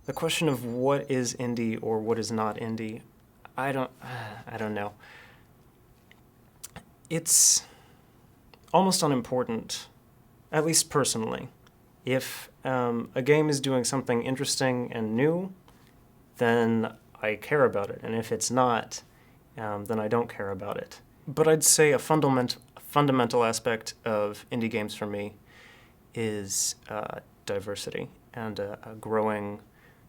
The question of what is indie or what is not indie, I don't know. It's almost unimportant, at least personally. If a game is doing something interesting and new, then I care about it. And if it's not, then I don't care about it. But I'd say a fundamental aspect of indie games for me is diversity and a growing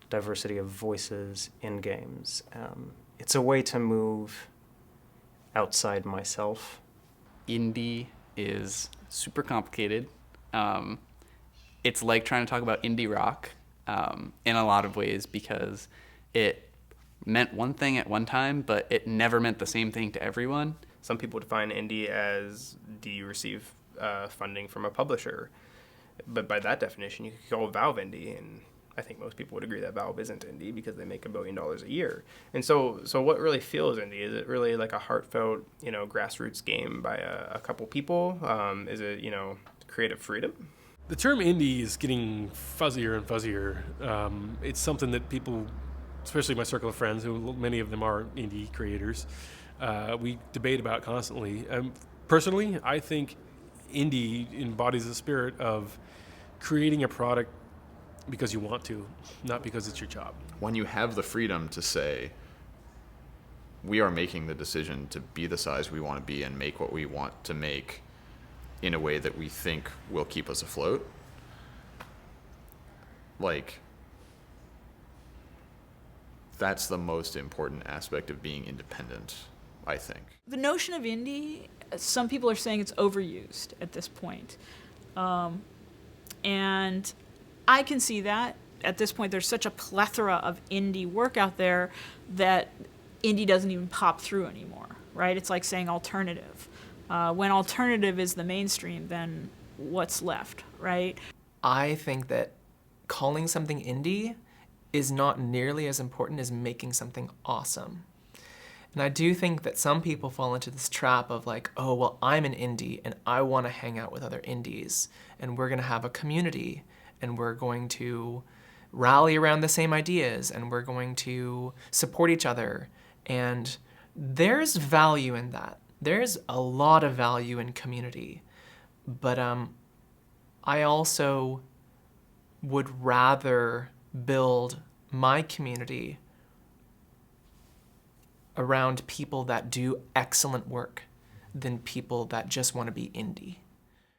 diversity of voices in games. It's a way to move outside myself. Indie is super complicated. It's like trying to talk about indie rock in a lot of ways because it meant one thing at one time, but it never meant the same thing to everyone. Some people define indie as, do you receive funding from a publisher? But by that definition, you could call Valve indie, and I think most people would agree that Valve isn't indie because they make $1 billion a year. And so what really feels indie? Is it really like a heartfelt, grassroots game by a couple people? Is it, creative freedom? The term indie is getting fuzzier and fuzzier. It's something that people, especially my circle of friends, who many of them are indie creators, we debate about constantly. Personally, I think indie embodies the spirit of creating a product because you want to, not because it's your job. When you have the freedom to say, we are making the decision to be the size we want to be and make what we want to make in a way that we think will keep us afloat, that's the most important aspect of being independent, I think. The notion of indie, some people are saying it's overused at this point. And I can see that. At this point, there's such a plethora of indie work out there that indie doesn't even pop through anymore, right? It's like saying alternative. When alternative is the mainstream, then what's left, right? I think that calling something indie is not nearly as important as making something awesome. And I do think that some people fall into this trap of like, oh, well, I'm an indie and I want to hang out with other indies and we're going to have a community and we're going to rally around the same ideas and we're going to support each other. And there's value in that. There's a lot of value in community. But I also would rather build my community around people that do excellent work than people that just want to be indie.